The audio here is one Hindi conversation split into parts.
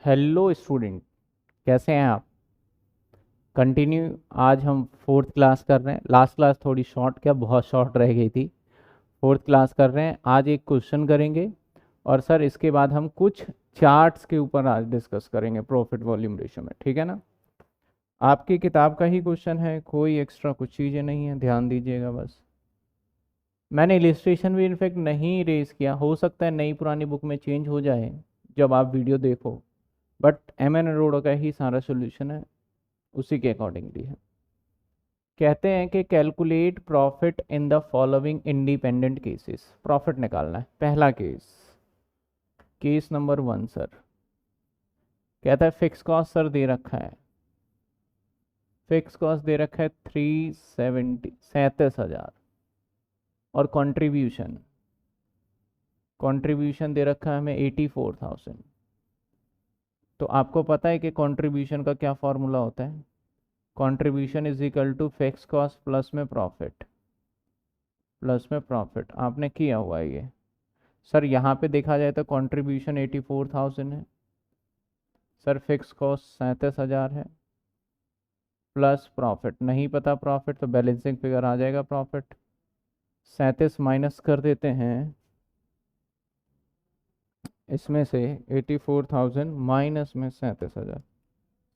हेलो स्टूडेंट, कैसे हैं आप? कंटिन्यू। आज हम फोर्थ क्लास कर रहे हैं। लास्ट क्लास थोड़ी शॉर्ट, क्या बहुत शॉर्ट रह गई थी। फोर्थ क्लास कर रहे हैं। आज एक क्वेश्चन करेंगे और सर इसके बाद हम कुछ चार्ट्स के ऊपर आज डिस्कस करेंगे प्रॉफिट वॉल्यूम रेशियो में, ठीक है ना? आपकी किताब का ही क्वेश्चन है, कोई एक्स्ट्रा कुछ चीज़ें नहीं है, ध्यान दीजिएगा बस। मैंने इलिस्ट्रेशन भी इनफेक्ट नहीं रेज किया, हो सकता है नई पुरानी बुक में चेंज हो जाए जब आप वीडियो देखो, बट एम एन अरोड़ा का ही सारा सोल्यूशन है, उसी के अकॉर्डिंगली है। कहते हैं कि calculate profit in the following independent cases. Profit निकालना है। पहला केस, केस नंबर 1 सर। कहता है फिक्स कॉस्ट सर दे रखा है, फिक्स कॉस्ट दे रखा है 37,000 और कंट्रीब्यूशन, कंट्रीब्यूशन दे रखा है हमें 84,000। तो आपको पता है कि कंट्रीब्यूशन का क्या फॉर्मूला होता है? Contribution is equal to fix cost plus में प्रॉफिट, प्लस में प्रॉफिट। आपने किया हुआ है ये। सर यहाँ पे देखा जाए तो कंट्रीब्यूशन 84,000 है सर, फिक्स कॉस्ट 37,000 है, प्लस प्रॉफिट नहीं पता प्रॉफिट, तो बैलेंसिंग फिगर आ जाएगा प्रॉफिट। 37 माइनस कर देते हैं इसमें से, 84,000 माइनस में 37,000,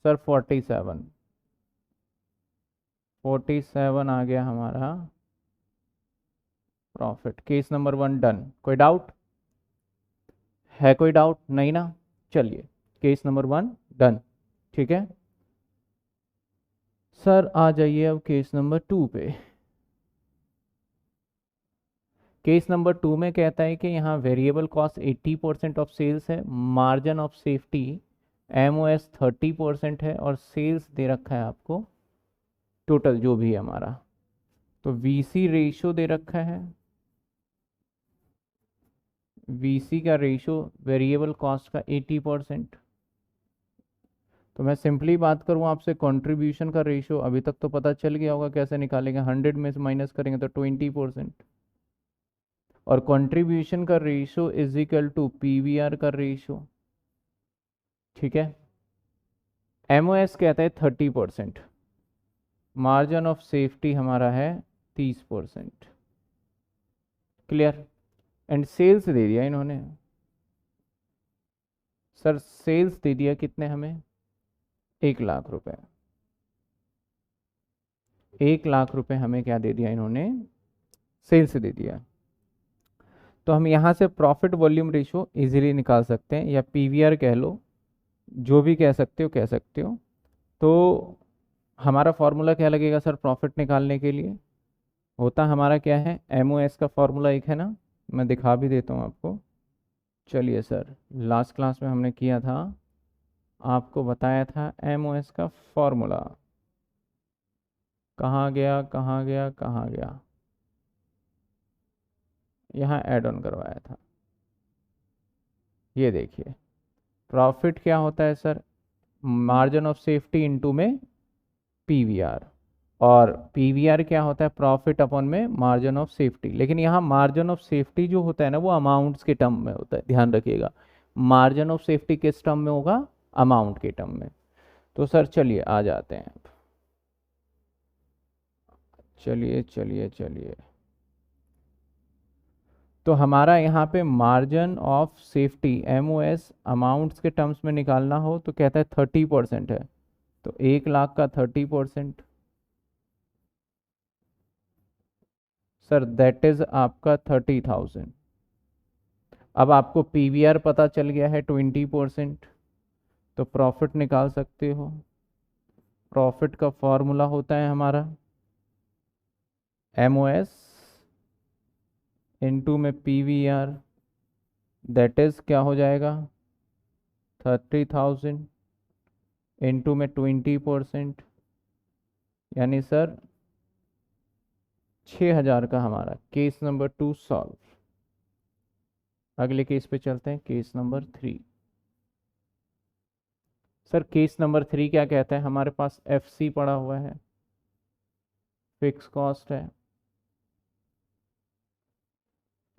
सर 47 आ गया हमारा प्रॉफिट। Case number 1 done. कोई डाउट है? कोई डाउट नहीं ना? चलिए, केस नंबर 1 डन, ठीक है। सर आ जाइए अब केस नंबर 2 पे। केस नंबर 2 में कहता है कि यहाँ वेरिएबल कॉस्ट 80% ऑफ सेल्स है, मार्जिन ऑफ सेफ्टी MOS 30% है, और सेल्स दे रखा है आपको टोटल जो भी है हमारा। तो VC रेशो दे रखा है, VC का रेशो वेरिएबल कॉस्ट का 80%। तो मैं सिंपली बात करूँ आपसे, कंट्रीब्यूशन का रेशो अभी तक तो पता चल गया होगा कैसे निकालेंगे। 100 में से माइनस करेंगे तो 20%, और कंट्रीब्यूशन का ratio is equal to PVR का रेशो, ठीक है। MOS कहता है 30%, मार्जिन ऑफ सेफ्टी हमारा है 30%। क्लियर? एंड सेल्स दे दिया इन्होंने। सर सेल्स दे दिया कितने हमें? 1,00,000 रुपए। 1,00,000 रुपए हमें क्या दे दिया इन्होंने? सेल्स दे दिया। तो हम यहाँ से प्रॉफिट वॉल्यूम रेशो इजीली निकाल सकते हैं, या PVR कह लो, जो भी कह सकते हो कह सकते हो। तो हमारा फॉर्मूला क्या लगेगा सर प्रॉफिट निकालने के लिए? होता हमारा क्या है? MOS का फॉर्मूला एक है ना, मैं दिखा भी देता हूँ आपको। चलिए सर, लास्ट क्लास में हमने किया था, आपको बताया था MOS का फॉर्मूला। कहाँ गया कहाँ गया कहाँ गया? यहाँ ऐड ऑन करवाया था। ये देखिए, प्रॉफिट क्या होता है sir? Margin of safety into में PVR, और PVR क्या होता है? प्रॉफिट अपॉन में मार्जिन ऑफ सेफ्टी। लेकिन यहाँ मार्जिन ऑफ सेफ्टी जो होता है ना, वो अमाउंट्स के टर्म में होता है, ध्यान रखिएगा। मार्जिन ऑफ सेफ्टी किस टर्म में होगा? अमाउंट के टर्म में। तो सर चलिए आ जाते हैं, चलिए चलिए चलिए। तो हमारा यहाँ पे margin of safety MOS amounts के टर्म्स में निकालना हो तो कहता है 30% है। तो 1,00,000 का 30%, सर दैट इज आपका 30,000। अब आपको PVR पता चल गया है 20%, तो प्रॉफिट निकाल सकते हो। प्रॉफिट का फॉर्मूला होता है हमारा MOS इनटू में PVR, दैट इज क्या हो जाएगा? 30,000 इनटू में 20%, यानी सर 6,000 का हमारा केस नंबर 2 सॉल्व। अगले केस पे चलते हैं, case number 3। Sir case number 3 क्या कहता है? हमारे पास FC पड़ा हुआ है, फिक्स कॉस्ट है,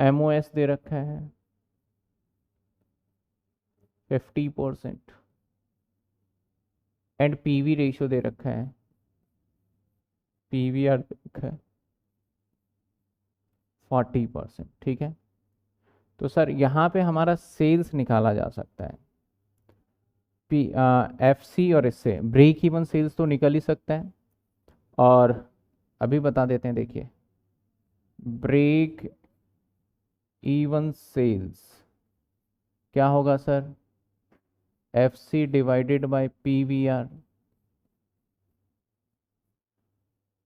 MOS दे रखा है 50%, एंड पीवी रेशियो दे रखा है, पीवीआर दे रखा है 40%, ठीक है। तो सर यहाँ पे हमारा सेल्स निकाला जा सकता है, पी एफ सी, और इससे ब्रेक इवन सेल्स तो निकल ही सकता है। और अभी बता देते हैं, देखिए ब्रेक इवन सेल्स क्या होगा sir, F C divided by P V R,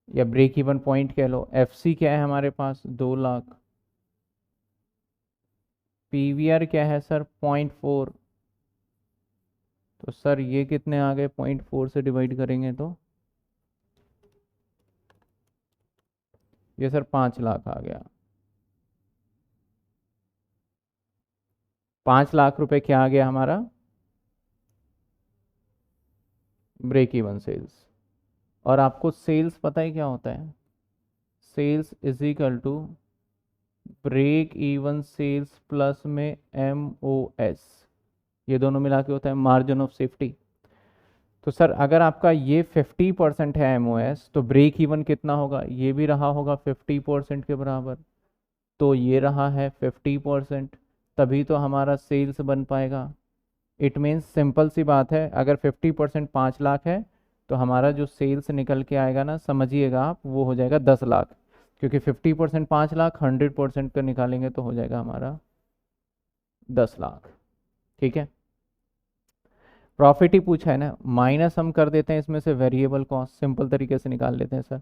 या ब्रेक इवन पॉइंट कह लो। एफ सी क्या है हमारे पास 2 लाख, पी वी आर क्या है सर 0.4, तो सर ये कितने आ गए, 0.4 से डिवाइड करेंगे तो ये सर 5 लाख आ गया। 5 लाख रुपए क्या आ गया हमारा, ब्रेक इवन सेल्स। और आपको सेल्स पता है क्या होता है, sales is equal to break even sales plus में एम ओ एस, ये दोनों मिला के होता है मार्जिन ऑफ सेफ्टी। तो सर अगर आपका ये 50% है एम ओ एस, तो ब्रेक इवन कितना होगा, ये भी रहा होगा 50% के बराबर, तो ये रहा है 50%, तभी तो हमारा सेल्स बन पाएगा। इट मीन्स सिंपल सी बात है, अगर 50% 5 लाख है तो हमारा जो सेल्स निकल के आएगा ना, समझिएगा आप, वो हो जाएगा 10 लाख, क्योंकि 50% 5 लाख, 100% का निकालेंगे तो हो जाएगा हमारा 10 लाख, ठीक है। प्रॉफिट ही पूछा है ना, माइनस हम कर देते हैं इसमें से वेरिएबल कॉस्ट, सिंपल तरीके से निकाल लेते हैं सर।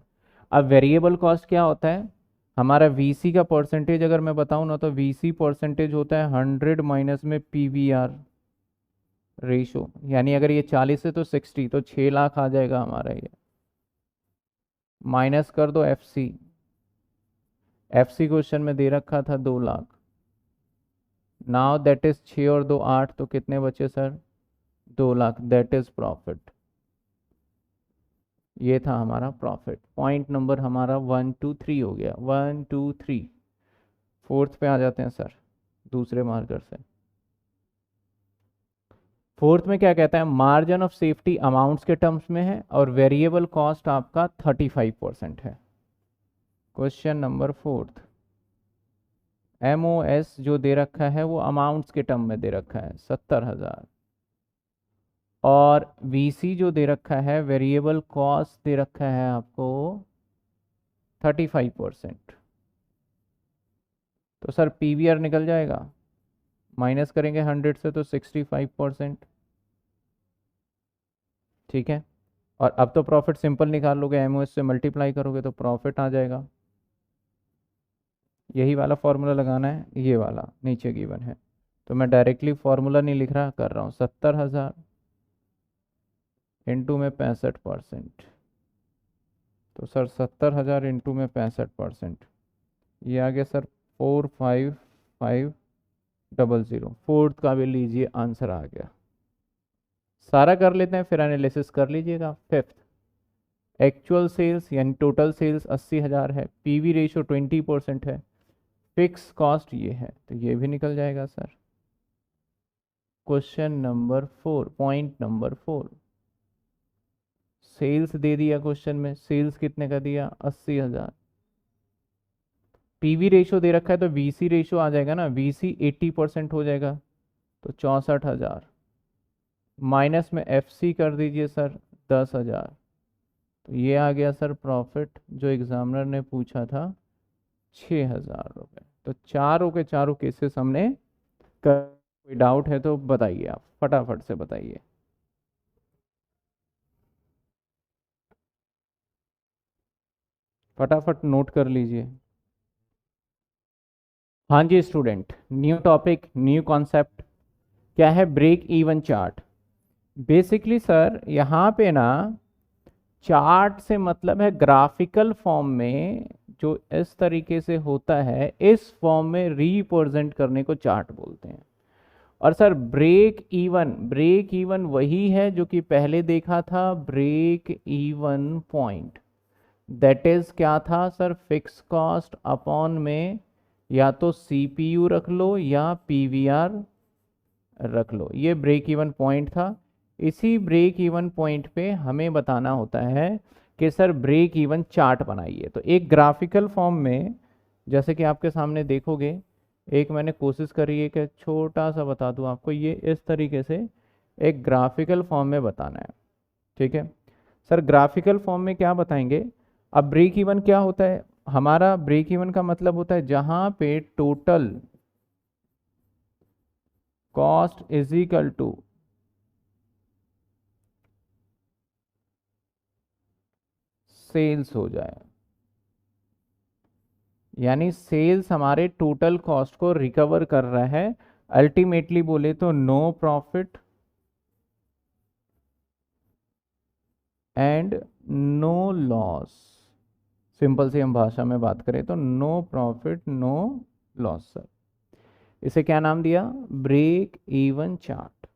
अब वेरिएबल कॉस्ट क्या होता है, हमारा वीसी का परसेंटेज अगर मैं बताऊं ना, तो वीसी परसेंटेज होता है 100 माइनस में पीवीआर रेशो, यानी अगर ये 40 है तो 60, तो 6 लाख आ जाएगा हमारा ये। माइनस कर दो F C, F C question में दे रखा था 2 लाख, नाउ दैट इज 6 और 2 8, तो कितने बचे sir 2 lakh, that is profit. ये था हमारा प्रॉफिट। पॉइंट नंबर हमारा 1 2 3 हो गया, 1 2 3। फोर्थ पे आ जाते हैं सर, दूसरे मार्कर से। फोर्थ में क्या कहता है, मार्जिन ऑफ सेफ्टी अमाउंट्स के टर्म्स में है और वेरिएबल कॉस्ट आपका 35% है। Question number fourth, M O S जो दे रखा है वो अमाउंट्स के टर्म में दे रखा है 70,000, और वीसी जो दे रखा है वेरिएबल कॉस्ट दे रखा है आपको 35%। तो सर पीवीआर निकल जाएगा, माइनस करेंगे 100 से तो 65%, ठीक है। और अब तो प्रॉफिट सिंपल निकाल लोगे, एमओएस से मल्टीप्लाई करोगे तो प्रॉफिट आ जाएगा। यही वाला फॉर्मूला लगाना है, ये वाला नीचे गिवन है, तो मैं डायरेक्टली फॉर्मूला नहीं लिख रहा, कर रहा हूँ 70,000 इंटू में 65%, तो सर 70,000 इंटू में 65%, ये आ गया सर 45500। फोर्थ का भी लीजिए आंसर आ गया। सारा कर लेते हैं फिर एनालिसिस कर लीजिएगा। फिफ्थ, एक्चुअल सेल्स यानी टोटल सेल्स 80,000 है, पीवी रेशियो 20% है, फिक्स कॉस्ट ये है, तो ये भी निकल जाएगा sir. Question number 4, point number 4, sales दे दिया क्वेश्चन में, सेल्स कितने का दिया 80,000, पीवी रेशियो दे रखा है तो वीसी रेशियो आ जाएगा ना, वीसी 80% हो जाएगा तो 64,000, माइनस में एफसी कर दीजिए सर 10,000, तो ये आ गया सर प्रॉफिट जो एग्जामिनर ने पूछा था 6,000 रुपये। तो चारों के चारों केसेस हमने कर, कोई डाउट है तो बताइए, आप फटाफट से बताइए। फटाफट नोट कर लीजिए। हाँ जी student, new topic new concept क्या है, break even chart. Basically sir यहाँ पे ना चार्ट से मतलब है ग्राफिकल फॉर्म में, जो इस तरीके से होता है, इस फॉर्म में रिप्रेजेंट करने को चार्ट बोलते हैं। और सर ब्रेक इवन वही है जो कि पहले देखा था, break even point, that is क्या था सर, फिक्स कॉस्ट अपॉन में या तो सीपीयू रख लो या पीवीआर रख लो, ये ब्रेक इवन पॉइंट था। इसी ब्रेक इवन पॉइंट पे हमें बताना होता है कि सर ब्रेक इवन चार्ट बनाइए। तो एक ग्राफिकल फॉर्म में, जैसे कि आपके सामने देखोगे, एक मैंने कोशिश करी है कि छोटा सा बता दूं आपको, ये इस तरीके से एक ग्राफिकल फॉर्म में बताना है। ठीक है सर, ग्राफिकल फॉर्म में क्या बताएंगे? अब ब्रेक इवन क्या होता है? हमारा ब्रेक इवन का मतलब होता है जहां पे total cost is equal to sales हो जाए, यानी सेल्स हमारे टोटल कॉस्ट को रिकवर कर रहा है। अल्टीमेटली बोले तो no profit and no loss. Simple सी हम भाषा में बात करें तो no profit no loss sir. इसे क्या नाम दिया? Break even chart.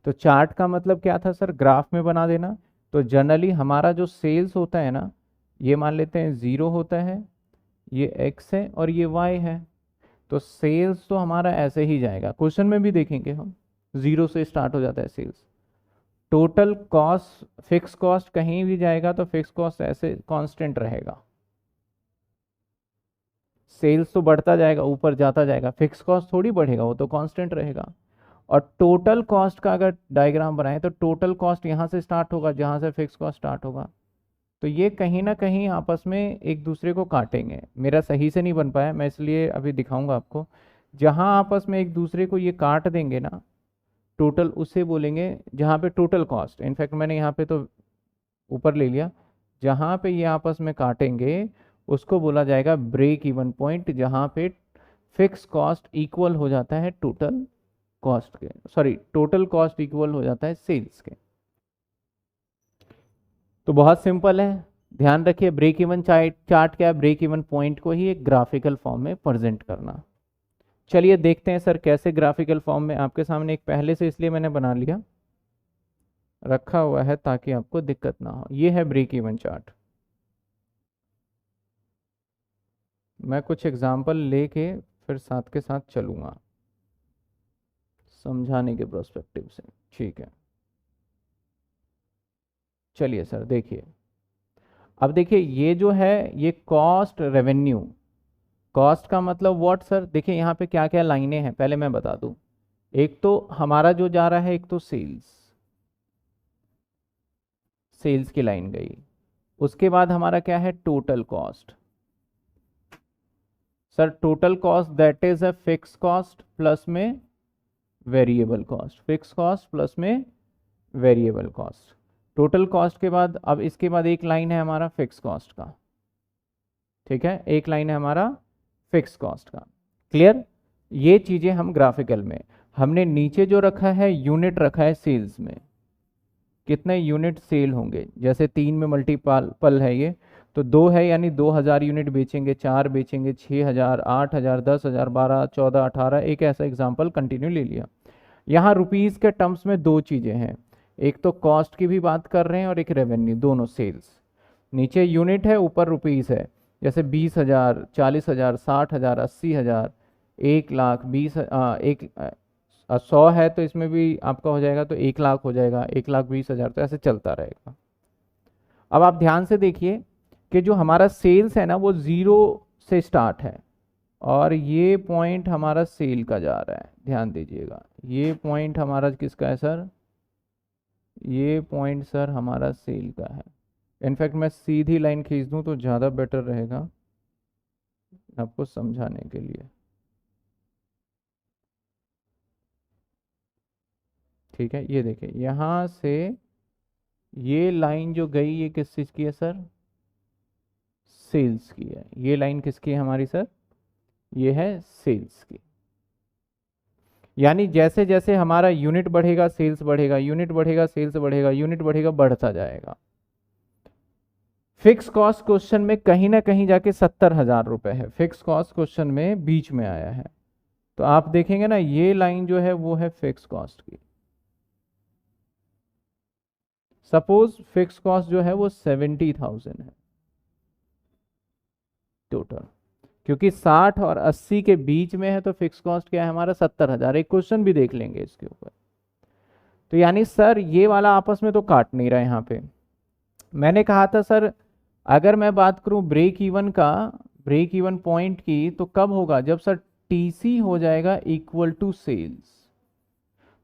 तो चार्ट का मतलब क्या था सर? ग्राफ में बना देना। तो जनरली हमारा जो सेल्स होता है ना, ये मान लेते हैं 0 होता है, ये x है और ये y है। तो सेल्स तो हमारा ऐसे ही जाएगा, क्वेश्चन में भी देखेंगे हम, 0 से स्टार्ट हो जाता है sales. Total cost, fix cost कहीं भी जाएगा तो फिक्स कॉस्ट ऐसे कांस्टेंट रहेगा। सेल्स तो बढ़ता जाएगा, ऊपर जाता जाएगा, फिक्स कॉस्ट थोड़ी बढ़ेगा, वो तो कांस्टेंट रहेगा। और टोटल कॉस्ट का अगर डायग्राम बनाए तो टोटल कॉस्ट यहाँ से स्टार्ट होगा जहाँ से फिक्स कॉस्ट स्टार्ट होगा। तो ये कहीं ना कहीं आपस में एक दूसरे को काटेंगे। मेरा सही से नहीं बन पाया, मैं इसलिए अभी दिखाऊंगा आपको। जहाँ आपस में एक दूसरे को ये काट देंगे ना, टोटल उसे बोलेंगे, जहाँ पे टोटल कॉस्ट, इनफैक्ट मैंने यहाँ पे तो ऊपर ले लिया, जहाँ पे ये आपस में काटेंगे उसको बोला जाएगा ब्रेक इवन पॉइंट, जहाँ पे फिक्स कॉस्ट इक्वल हो जाता है टोटल कॉस्ट के, सॉरी टोटल कॉस्ट इक्वल हो जाता है सेल्स के। तो बहुत सिंपल है, ध्यान रखिए ब्रेक इवन चार्ट क्या है? ब्रेक इवन पॉइंट को ही एक ग्राफिकल फॉर्म में प्रेजेंट करना। चलिए देखते हैं सर कैसे ग्राफिकल फॉर्म में। आपके सामने एक पहले से इसलिए मैंने बना लिया, रखा हुआ है ताकि आपको दिक्कत ना हो। ये है ब्रेक इवन चार्ट। मैं कुछ एग्जांपल लेके फिर साथ के साथ चलूंगा समझाने के प्रोस्पेक्टिव से। ठीक है, चलिए सर देखिए। अब देखिए ये जो है ये कॉस्ट रेवेन्यू। कॉस्ट का मतलब व्हाट सर? देखिए यहाँ पे क्या क्या लाइनें हैं पहले मैं बता दूं। एक तो हमारा जो जा रहा है, एक तो सेल्स, सेल्स की लाइन गई। उसके बाद हमारा क्या है? Total cost. Sir total cost that is a fix cost plus में variable cost, fix cost plus में वेरिएबल कॉस्ट। टोटल कॉस्ट के बाद अब इसके बाद एक लाइन है हमारा फिक्स कॉस्ट का। ठीक है, एक लाइन है हमारा फिक्स कॉस्ट का। क्लियर? ये चीजें हम ग्राफिकल में, हमने नीचे जो रखा है यूनिट रखा है सेल्स में, कितने यूनिट सेल होंगे, जैसे 3 में मल्टीपल है ये, तो 2 है यानी 2000 यूनिट बेचेंगे, 4 बेचेंगे, 6000, 8000, 10,000, 12, 14, 18, एक ऐसा एग्जाम्पल कंटिन्यू ले लिया। यहाँ रुपीज़ के टर्म्स में दो चीज़ें हैं, एक तो कॉस्ट की भी बात कर रहे हैं और एक रेवेन्यू, दोनों सेल्स। नीचे यूनिट है, ऊपर रुपीज़ है, जैसे 20,000, 40,000, 60,000, 80,000, 1,00,000, 100 है तो इसमें भी आपका हो जाएगा तो 1,00,000 हो जाएगा, 1,20,000, तो ऐसे चलता रहेगा। अब आप ध्यान से देखिए कि जो हमारा सेल्स है ना वो 0 से स्टार्ट है और ये पॉइंट हमारा सेल का जा रहा है। ध्यान दीजिएगा, ये पॉइंट हमारा किसका है सर? ये पॉइंट सर हमारा सेल का है। इनफैक्ट मैं सीधी लाइन खींच दूं तो ज़्यादा बेटर रहेगा आपको समझाने के लिए। ठीक है, ये देखिए यहाँ से ये लाइन जो गई ये किस चीज़ की है सर? सेल्स की है। ये लाइन किसकी है हमारी सर? ये है सेल्स की। यानी जैसे जैसे हमारा यूनिट बढ़ेगा सेल्स बढ़ेगा, यूनिट बढ़ेगा सेल्स बढ़ेगा, यूनिट बढ़ेगा बढ़ता जाएगा। फिक्स कॉस्ट क्वेश्चन में कहीं ना कहीं जाके 70,000 रुपए है, फिक्स कॉस्ट क्वेश्चन में बीच में आया है। तो आप देखेंगे ना ये लाइन जो है वो है फिक्स कॉस्ट की। सपोज फिक्स कॉस्ट जो है वो 70,000 है टोटल, क्योंकि 60 और 80 के बीच में है तो फिक्स कॉस्ट क्या है हमारा? 70,000। एक क्वेश्चन भी देख लेंगे इसके ऊपर। तो यानी सर ये वाला आपस में तो काट नहीं रहा है यहाँ पे। मैंने कहा था सर अगर मैं बात करूं ब्रेक इवन का, ब्रेक इवन पॉइंट की, तो कब होगा, जब सर टीसी हो जाएगा इक्वल टू सेल्स।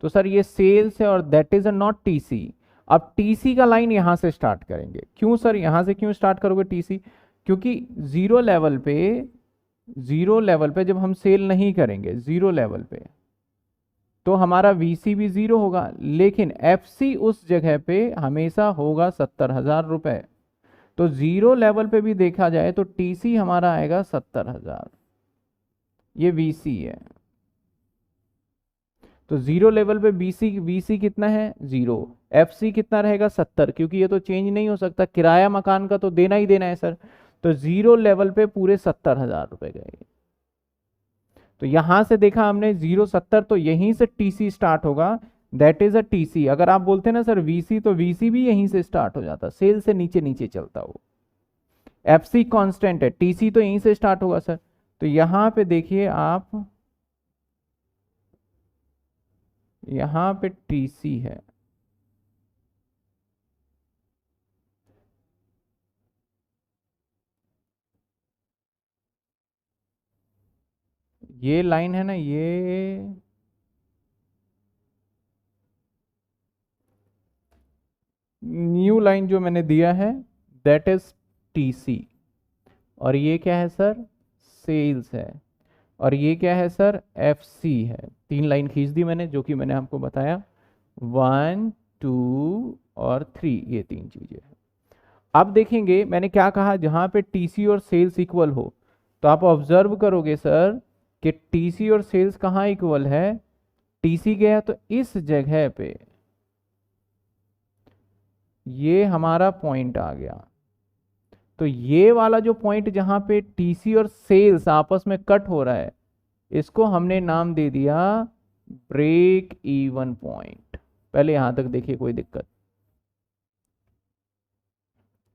तो सर ये सेल्स है और that is a not TC. अब टीसी का लाइन यहां से स्टार्ट करेंगे। क्यों सर यहां से क्यों स्टार्ट करोगे टीसी? क्योंकि जीरो लेवल पे, जीरो लेवल पे जब हम सेल नहीं करेंगे जीरो लेवल पे, तो हमारा वीसी भी जीरो होगा, लेकिन एफसी उस जगह पे हमेशा होगा 70,000 रुपए। तो जीरो लेवल पे भी देखा जाए तो टीसी हमारा आएगा 70,000, ये वीसी है। तो जीरो लेवल पे बीसी वीसी कितना है, जीरो। एफसी कितना रहेगा, 70, क्योंकि ये तो चेंज नहीं हो सकता, किराया मकान का तो देना ही देना है सर। तो जीरो लेवल पे पूरे 70,000 रुपए गए। तो यहां से देखा हमने 0 70, तो यहीं से टीसी स्टार्ट होगा, दैट इज अ टीसी। अगर आप बोलते ना सर वीसी, तो वीसी भी यहीं से स्टार्ट हो जाता, सेल से नीचे नीचे चलता वो। एफसी कांस्टेंट है, टीसी तो यहीं से स्टार्ट होगा सर। तो यहां पे देखिए आप, यहां पे टीसी है, ये लाइन है ना, ये न्यू लाइन जो मैंने दिया है दैट इज टीसी। और ये क्या है सर, सेल्स है। और ये क्या है सर, एफसी है। तीन लाइन खींच दी मैंने, जो कि मैंने आपको बताया, 1 2 और 3, ये तीन चीजें हैं। अब देखेंगे मैंने क्या कहा, जहां पे टीसी और सेल्स इक्वल हो, तो आप ऑब्जर्व करोगे सर कि टीसी और सेल्स कहाँ इक्वल है, टीसी गया तो इस जगह पे ये हमारा पॉइंट आ गया। तो ये वाला जो पॉइंट जहां पे टीसी और सेल्स आपस में कट हो रहा है, इसको हमने नाम दे दिया ब्रेक इवन पॉइंट। पहले यहां तक देखिए, कोई दिक्कत,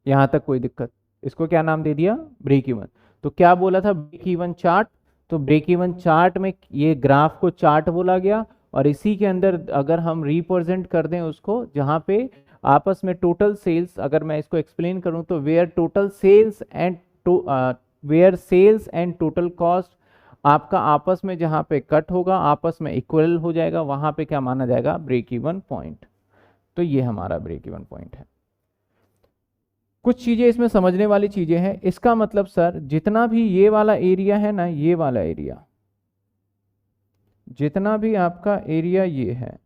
यहां तक कोई दिक्कत, इसको क्या नाम दे दिया, ब्रेक इवन। तो क्या बोला था, ब्रेक इवन चार्ट। तो ब्रेक इवन चार्ट में ये ग्राफ को चार्ट बोला गया, और इसी के अंदर अगर हम रिप्रेजेंट कर दें उसको, जहां पे आपस में टोटल सेल्स, अगर मैं इसको एक्सप्लेन करूं तो where total sales and where sales and total cost आपका आपस में जहां पे कट होगा, आपस में इक्वल हो जाएगा, वहां पे क्या माना जाएगा, ब्रेक इवन पॉइंट। तो ये हमारा ब्रेक इवन पॉइंट है। कुछ चीजें इसमें समझने वाली चीजें हैं। इसका मतलब सर जितना भी ये वाला एरिया है ना, ये वाला एरिया, जितना भी आपका एरिया ये है,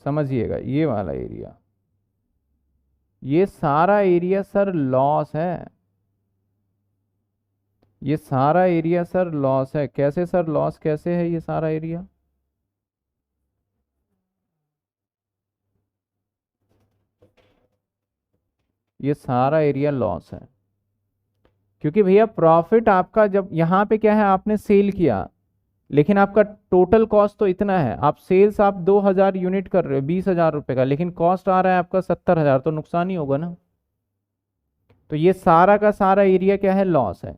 समझिएगा, ये वाला एरिया, ये सारा एरिया सर लॉस है। ये सारा एरिया सर लॉस है। कैसे सर लॉस कैसे है ये सारा एरिया, ये सारा एरिया लॉस है। क्योंकि भैया प्रॉफिट आपका जब यहाँ पे क्या है, आपने सेल किया, लेकिन आपका टोटल कॉस्ट तो इतना है, आप सेल्स आप 2,000 यूनिट कर रहे हो 20,000 रुपए का, लेकिन कॉस्ट आ रहा है आपका 70,000, तो नुकसान ही होगा ना। तो ये सारा का सारा एरिया क्या है, लॉस है।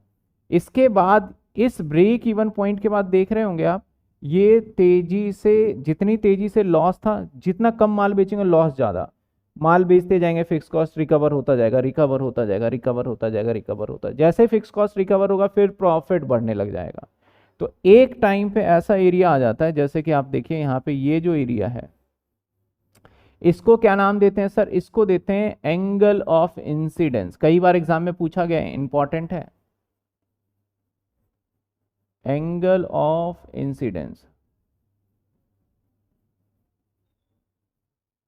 इसके बाद इस ब्रेक इवन पॉइंट के बाद देख रहे होंगे आप, ये तेजी से, जितनी तेजी से लॉस था, जितना कम माल बेचेंगे लॉस ज्यादा, माल बेचते जाएंगे, फिक्स कॉस्ट रिकवर होता जाएगा, रिकवर होता जाएगा, रिकवर होता जाएगा, रिकवर होता, जैसे फिक्स कॉस्ट रिकवर होगा फिर प्रॉफिट बढ़ने लग जाएगा। तो एक टाइम पे ऐसा एरिया आ जाता है, जैसे कि आप देखिए यहाँ पे ये जो एरिया है, इसको क्या नाम देते हैं सर, इसको देते हैं एंगल ऑफ इंसिडेंस। कई बार एग्जाम में पूछा गया है, इंपॉर्टेंट है, angle of incidence,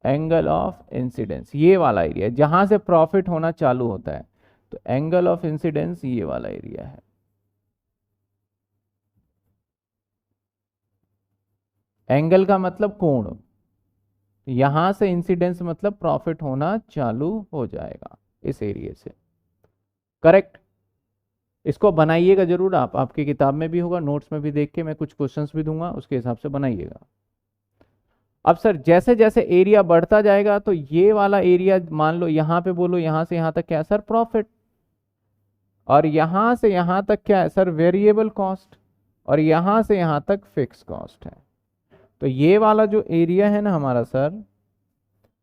angle of incidence, ये वाला एरिया जहां से प्रॉफिट होना चालू होता है। तो एंगल ऑफ इंसिडेंस ये वाला एरिया है। एंगल का मतलब कोण, यहां से इंसिडेंस मतलब प्रॉफिट होना चालू हो जाएगा इस एरिया से। करेक्ट। इसको बनाइएगा जरूर आप, आपकी किताब में भी होगा, नोट्स में भी देख के मैं कुछ क्वेश्चंस भी दूंगा, उसके हिसाब से बनाइएगा। अब सर जैसे जैसे एरिया बढ़ता जाएगा, तो ये वाला एरिया मान लो यहां पे बोलो, यहां से यहां तक क्या है सर, प्रॉफिट। और यहां से यहां तक क्या है सर, वेरिएबल कॉस्ट। और यहाँ से यहाँ तक फिक्स कॉस्ट है। तो ये वाला जो एरिया है ना हमारा सर,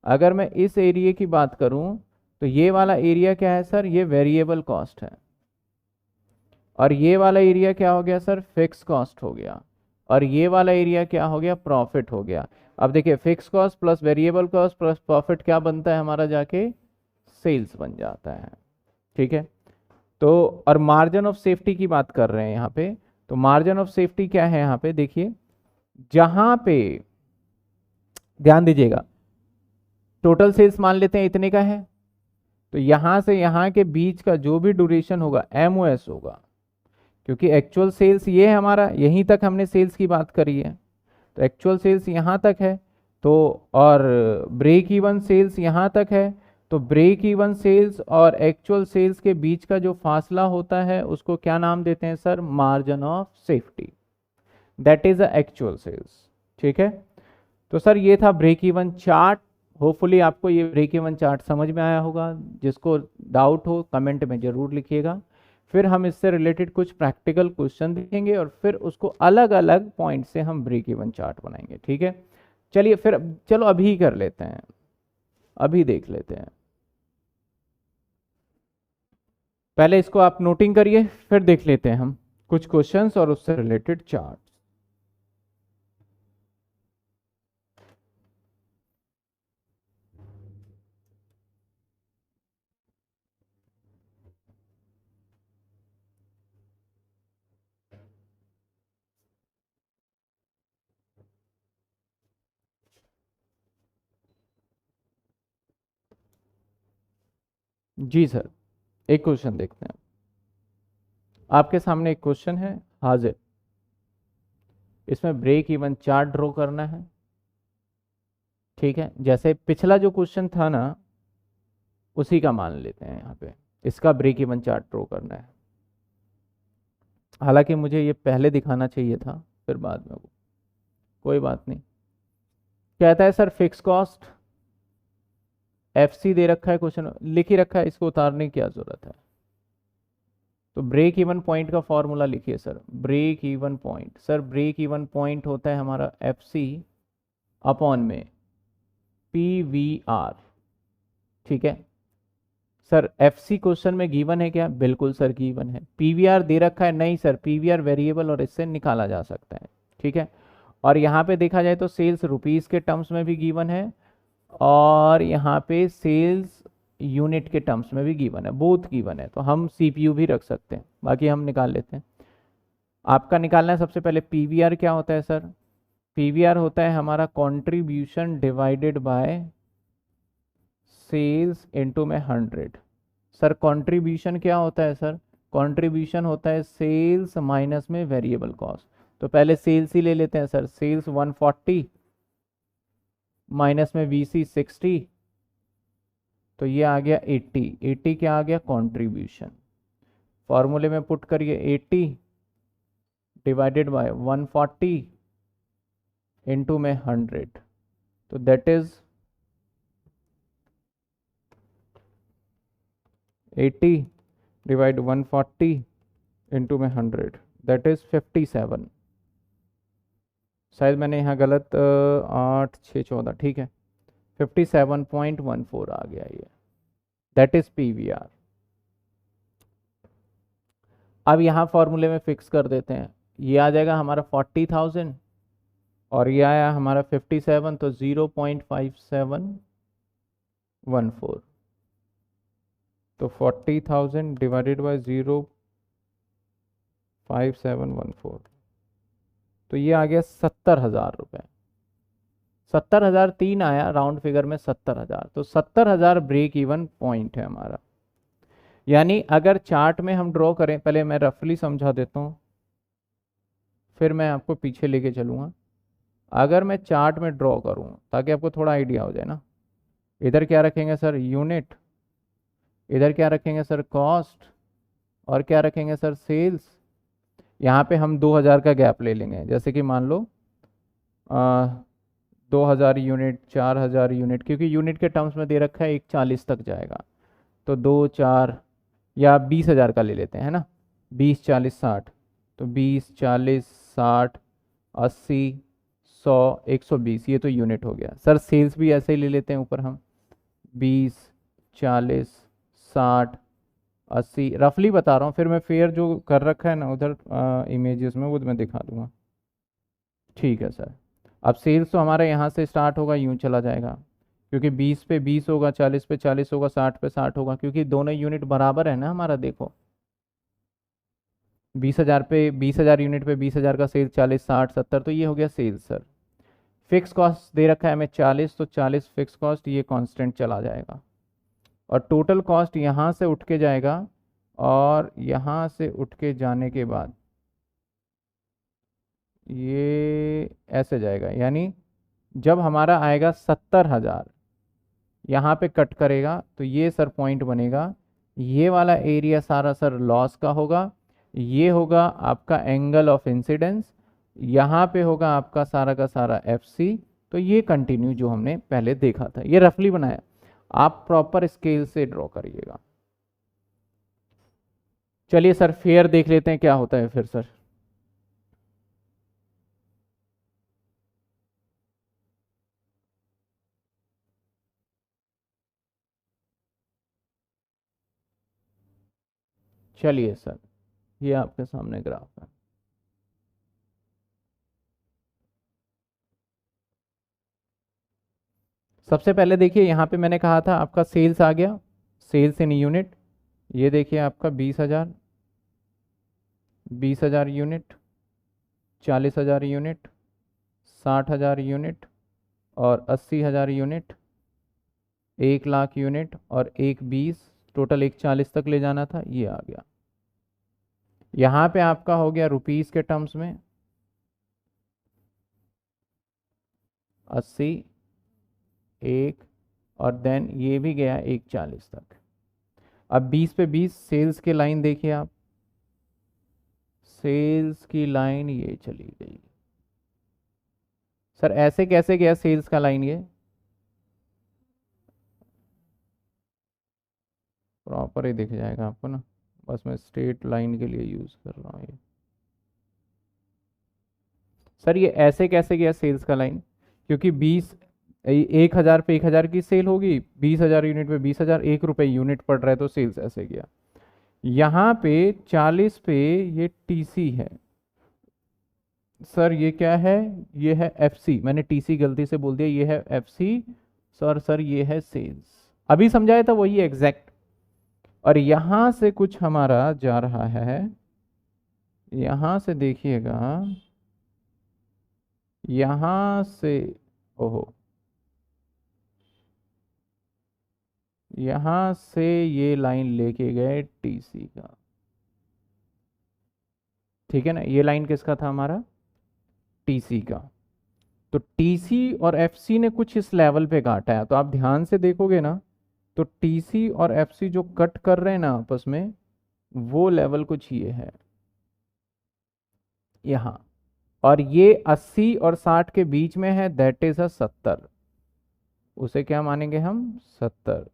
अगर मैं इस एरिया की बात करूं तो ये वाला एरिया क्या है सर, ये वेरिएबल कॉस्ट है। और ये वाला एरिया क्या हो गया सर, फिक्स कॉस्ट हो गया। और ये वाला एरिया क्या हो गया, प्रॉफिट हो गया। अब देखिए fix cost plus variable cost plus profit क्या बनता है हमारा, जाके सेल्स बन जाता है। ठीक है। तो और मार्जिन ऑफ सेफ्टी की बात कर रहे हैं यहाँ पे, तो मार्जिन ऑफ सेफ्टी क्या है यहाँ पे देखिए, जहां पे ध्यान दीजिएगा टोटल सेल्स मान लेते हैं इतने का है, तो यहां से यहां के बीच का जो भी ड्यूरेशन होगा एमओएस होगा, क्योंकि एक्चुअल सेल्स ये है हमारा, यहीं तक हमने सेल्स की बात करी है, तो एक्चुअल सेल्स यहाँ तक है। तो और ब्रेक इवन सेल्स यहाँ तक है, तो ब्रेक इवन सेल्स और एक्चुअल सेल्स के बीच का जो फासला होता है उसको क्या नाम देते हैं sir, margin of safety, that is a actual sales. ठीक है। तो सर ये था ब्रेक इवन चार्ट। होपफुली आपको ये ब्रेक इवन चार्ट समझ में आया होगा। जिसको डाउट हो कमेंट में ज़रूर लिखिएगा। फिर हम इससे रिलेटेड कुछ प्रैक्टिकल क्वेश्चन देखेंगे और फिर उसको अलग अलग पॉइंट से हम ब्रेक इवन चार्ट बनाएंगे। ठीक है। चलिए फिर चलो अभी कर लेते हैं, अभी देख लेते हैं। पहले इसको आप नोटिंग करिए, फिर देख लेते हैं हम कुछ क्वेश्चंस और उससे रिलेटेड चार्ट। जी सर, एक क्वेश्चन देखते हैं। आपके सामने एक क्वेश्चन है हाजिर, इसमें ब्रेक इवन चार्ट ड्रॉ करना है। ठीक है। जैसे पिछला जो क्वेश्चन था ना उसी का मान लेते हैं, यहाँ पे इसका ब्रेक इवन चार्ट ड्रॉ करना है। हालांकि मुझे ये पहले दिखाना चाहिए था, फिर बाद में, वो कोई बात नहीं। कहता है सर फिक्स कॉस्ट एफसी दे रखा है, क्वेश्चन लिख ही रखा है, इसको उतारने की क्या जरूरत है। तो ब्रेक इवन पॉइंट का फॉर्मूला लिखिए sir, break even point, sir break even point होता है हमारा एफसी अपॉन में पीवीआर। ठीक है। सर एफसी क्वेश्चन में गिवन है क्या, बिल्कुल सर गिवन है। पीवीआर दे रखा है, नहीं सर पीवीआर वेरिएबल और इससे निकाला जा सकता है। ठीक है। और यहाँ पे देखा जाए तो सेल्स रुपीस के टर्म्स में भी गिवन है और यहाँ पे सेल्स यूनिट के टर्म्स में भी गिवन है, बोथ गिवन है। तो हम सीपीयू भी रख सकते हैं, बाकी हम निकाल लेते हैं। आपका निकालना है सबसे पहले पीवीआर क्या होता है सर, पीवीआर होता है हमारा contribution divided by sales into में 100। सर कंट्रीब्यूशन क्या होता है सर, कंट्रीब्यूशन होता है सेल्स माइनस में वेरिएबल कॉस्ट। तो पहले सेल्स ही ले लेते हैं सर, सेल्स 140 माइनस में वीसी 60, तो ये आ गया 80। 80 क्या आ गया, कंट्रीब्यूशन। फॉर्मूले में पुट करिए 80 डिवाइडेड बाय 140 इनटू में 100, तो दैट इज 80 डिवाइड 140 इनटू में 100, दैट इज 57। शायद मैंने यहाँ गलत 8 6 14, ठीक है 57.14 आ गया ये, दैट इज पीवीआर। अब यहाँ फॉर्मूले में फिक्स कर देते हैं, ये आ जाएगा हमारा 40,000 और ये आया हमारा 57, तो 0.5714, तो 40,000 डिवाइडेड बाय 0.5714, तो ये आ गया 70,000 रुपये। 70,000 3 आया राउंड फिगर में, 70,000, तो 70,000 ब्रेक इवन पॉइंट है हमारा। यानी अगर चार्ट में हम ड्रॉ करें, पहले मैं रफली समझा देता हूँ फिर मैं आपको पीछे लेके चलूँगा। अगर मैं चार्ट में ड्रॉ करूँ ताकि आपको थोड़ा आइडिया हो जाए ना, इधर क्या रखेंगे सर, यूनिट, इधर क्या रखेंगे सर, कॉस्ट, और क्या रखेंगे सर, सेल्स। यहाँ पे हम 2,000 का गैप ले लेंगे, जैसे कि मान लो 2,000 यूनिट, 4,000 यूनिट, क्योंकि यूनिट के टर्म्स में दे रखा है 140 तक जाएगा, तो 2 4 या 20,000 का ले लेते हैं, है ना, 20 40 60, तो 20, 40, 60, 80, 100, 120, ये तो यूनिट हो गया। सर सेल्स भी ऐसे ही ले लेते हैं ऊपर हम, 20, 40, 60, 80, रफली बता रहा हूँ, फिर मैं फेयर जो कर रखा है ना उधर इमेजेस में वो मैं दिखा दूंगा। ठीक है सर। अब सेल्स तो हमारा यहाँ से स्टार्ट होगा, यूँ चला जाएगा, क्योंकि 20 पे 20 होगा, 40 पे 40 होगा, 60 पे 60 होगा, क्योंकि दोनों यूनिट बराबर है ना हमारा। देखो 20,000 पे 20,000 यूनिट पे 20,000 का सेल्स, 40, 60, 70, तो ये हो गया सेल्स सर। फिक्स कॉस्ट दे रखा है हमें 40, तो 40 फिक्स कॉस्ट, ये कांस्टेंट चला जाएगा। और टोटल कॉस्ट यहाँ से उठ के जाएगा, और यहाँ से उठ के जाने के बाद ये ऐसे जाएगा, यानी जब हमारा आएगा 70,000, यहाँ पे कट करेगा तो ये सर पॉइंट बनेगा। ये वाला एरिया सारा सर लॉस का होगा, ये होगा आपका एंगल ऑफ इंसिडेंस, यहाँ पे होगा आपका सारा का सारा एफ सी। तो ये कंटिन्यू जो हमने पहले देखा था, ये रफली बनाया, आप प्रॉपर स्केल से ड्रॉ करिएगा। चलिए सर फेयर देख लेते हैं क्या होता है फिर सर। चलिए सर, ये आपके सामने ग्राफ है। सबसे पहले देखिए यहाँ पे मैंने कहा था आपका सेल्स आ गया, सेल्स इन यूनिट। ये देखिए आपका 20,000, 20,000 यूनिट, 40,000 यूनिट, 60,000 यूनिट, और 80,000 यूनिट, 1,00,000 यूनिट, और 1,20, टोटल 1,40 तक ले जाना था, ये आ गया। यहाँ पे आपका हो गया रुपीस के टर्म्स में 80, 1, और देन ये भी गया 1,40 तक। अब 20 पे 20 सेल्स की लाइन देखिए आप, सेल्स की लाइन ये चली गई। सर ऐसे कैसे गया सेल्स का लाइन? ये प्रॉपर ही दिख जाएगा आपको ना, बस मैं स्ट्रेट लाइन के लिए यूज कर रहा हूँ ये। सर ये ऐसे कैसे गया सेल्स का लाइन? क्योंकि 1,000 पे 1,000 की सेल होगी, 20,000 यूनिट पे 20,000, 1 रुपये यूनिट पड़ रहा है, तो सेल्स ऐसे गया। यहाँ पे 40 पे ये टीसी है सर, ये क्या है? ये है एफसी, मैंने टीसी गलती से बोल दिया, ये है एफसी सर ये है सेल्स, अभी समझाया था वही एग्जैक्ट। और यहां से कुछ हमारा जा रहा है, यहां से देखिएगा, यहां से, ओहो, यहां से ये लाइन लेके गए टीसी का, ठीक है ना? ये लाइन किसका था? हमारा टीसी का। तो टीसी और एफसी ने कुछ इस लेवल पे काटा है, तो आप ध्यान से देखोगे ना, तो टीसी और एफसी जो कट कर रहे हैं ना आपस में, वो लेवल कुछ ये है यहाँ, और ये 80 और 60 के बीच में है, दैट इज अ 70, उसे क्या मानेंगे हम? 70,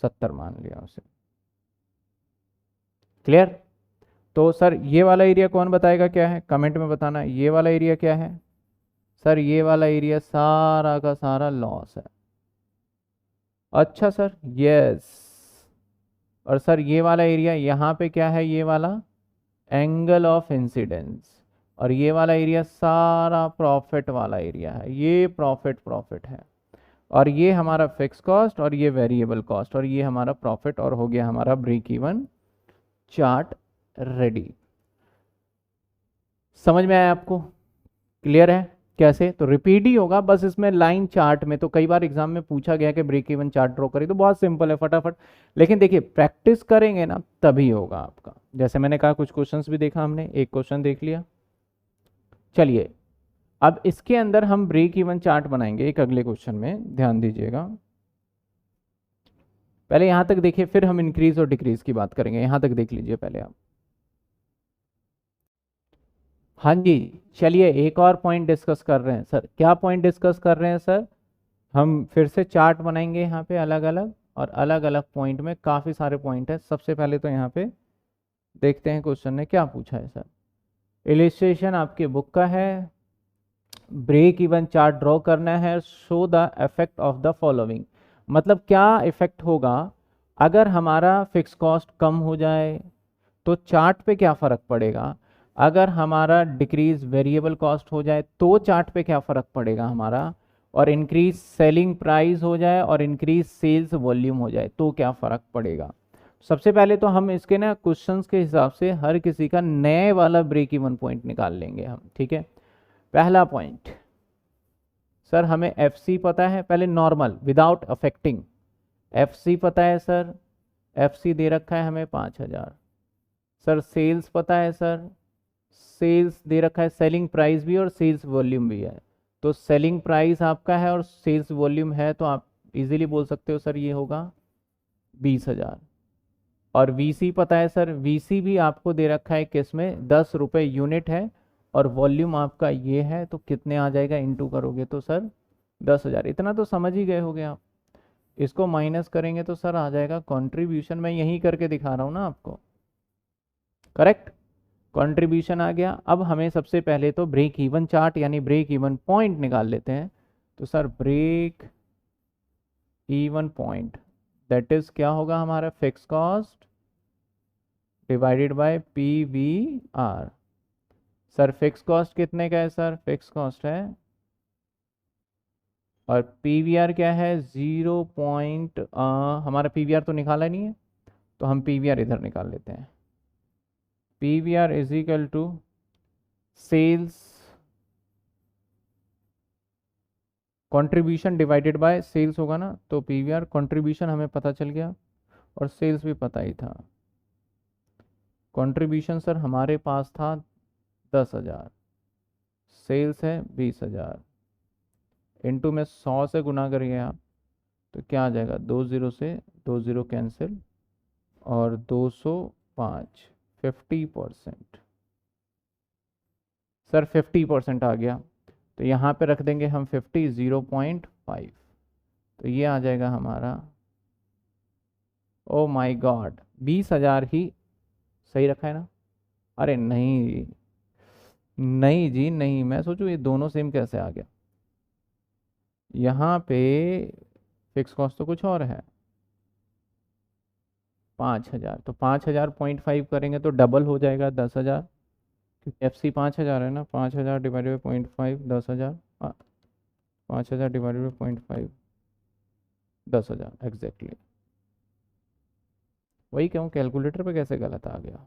70 मान लिया उसे। क्लियर? तो सर ये वाला एरिया कौन बताएगा क्या है? कमेंट में बताना, ये वाला एरिया क्या है? सर ये वाला एरिया सारा का सारा लॉस है। अच्छा सर, यस। और सर ये वाला एरिया यहाँ पे क्या है? ये वाला एंगल ऑफ इंसिडेंस, और ये वाला एरिया सारा प्रॉफिट वाला एरिया है, ये प्रॉफिट है। और ये हमारा फिक्स कॉस्ट, और ये वेरिएबल कॉस्ट, और ये हमारा प्रॉफिट, और हो गया हमारा ब्रेक इवन चार्ट रेडी। समझ में आया आपको? क्लियर है? कैसे? तो रिपीट ही होगा, बस इसमें लाइन चार्ट में, तो कई बार एग्जाम में पूछा गया कि ब्रेक इवन चार्ट ड्रॉ करें, तो बहुत सिंपल है, फटाफट। लेकिन देखिए प्रैक्टिस करेंगे ना तभी होगा आपका। जैसे मैंने कहा कुछ क्वेश्चंस भी देखा हमने, एक क्वेश्चन देख लिया। चलिए अब इसके अंदर हम ब्रेक इवन चार्ट बनाएंगे एक अगले क्वेश्चन में, ध्यान दीजिएगा। पहले यहां तक देखिए, फिर हम इंक्रीज और डिक्रीज की बात करेंगे, यहां तक देख लीजिए पहले आप। हाँ जी, चलिए एक और पॉइंट डिस्कस कर रहे हैं सर। क्या पॉइंट डिस्कस कर रहे हैं सर? हम फिर से चार्ट बनाएंगे यहाँ पे अलग अलग, और अलग अलग पॉइंट में काफ़ी सारे पॉइंट है। सबसे पहले तो यहाँ पे देखते हैं क्वेश्चन ने क्या पूछा है सर। इलिस्ट्रेशन आपके बुक का है, ब्रेक इवन चार्ट ड्रॉ करना है, show the effect of the following. मतलब क्या इफेक्ट होगा अगर हमारा फिक्स कॉस्ट कम हो जाए तो चार्ट पे क्या फ़र्क पड़ेगा, अगर हमारा डिक्रीज वेरिएबल कॉस्ट हो जाए तो चार्ट पे क्या फ़र्क पड़ेगा हमारा, और इंक्रीज सेलिंग प्राइस हो जाए और इंक्रीज सेल्स वॉल्यूम हो जाए तो क्या फ़र्क पड़ेगा। सबसे पहले तो हम इसके ना क्वेश्चंस के हिसाब से हर किसी का नए वाला ब्रेक इवन पॉइंट निकाल लेंगे हम, ठीक है। पहला पॉइंट सर, हमें एफ सी पता है, पहले normal without affecting F C पता है सर, एफ सी दे रखा है हमें 5,000। सर सेल्स पता है सर, सेल्स दे रखा है, सेलिंग प्राइस भी और सेल्स वॉल्यूम भी है। तो सेलिंग प्राइस आपका है और सेल्स वॉल्यूम है, तो आप इजीली बोल सकते हो सर ये होगा 20,000। और वीसी पता है सर, वीसी भी आपको दे रखा है किस में, 10 रुपये यूनिट है और वॉल्यूम आपका ये है, तो कितने आ जाएगा, इनटू करोगे तो सर 10,000। इतना तो समझ ही गए होगे आप। इसको माइनस करेंगे तो सर आ जाएगा कंट्रीब्यूशन, मैं यही करके दिखा रहा हूँ ना आपको, करेक्ट। कंट्रीब्यूशन आ गया। अब हमें सबसे पहले तो ब्रेक इवन चार्ट यानी ब्रेक इवन पॉइंट निकाल लेते हैं। तो sir break even point that is क्या होगा हमारा, fix cost divided by P V R. Sir fix cost कितने का है सर, फिक्स कॉस्ट है, और पी वी आर क्या है 0 हमारा पी वी आर तो निकाला नहीं है, तो हम पी वी आर इधर निकाल लेते हैं। P V R is equal to sales contribution divided by sales होगा ना, तो पी वी आर कंट्रीब्यूशन हमें पता चल गया और सेल्स भी पता ही था। कंट्रीब्यूशन सर हमारे पास था 10,000, सेल्स है 20,000, इनटू में 100 से गुना करिए आप, तो क्या आ जाएगा, 2 0 से 2 0 कैंसिल और 205, 50%। सर 50% आ गया, तो यहाँ पे रख देंगे हम 50, 0.5, तो ये आ जाएगा हमारा, ओ माय गॉड 20,000 ही सही रखा है ना। अरे नहीं नहीं जी नहीं, मैं सोचूं ये दोनों सेम कैसे आ गया, यहाँ पे फिक्स कॉस्ट तो कुछ और है 5,000, तो 5,000.5 करेंगे तो डबल हो जाएगा 10,000, क्योंकि एफ सी 5,000 है ना, 5,000 divided by 0.5 10,000, 5,000 divided by 0.5 10,000 exactly. वही कहूँ कैलकुलेटर पे कैसे गलत आ गया।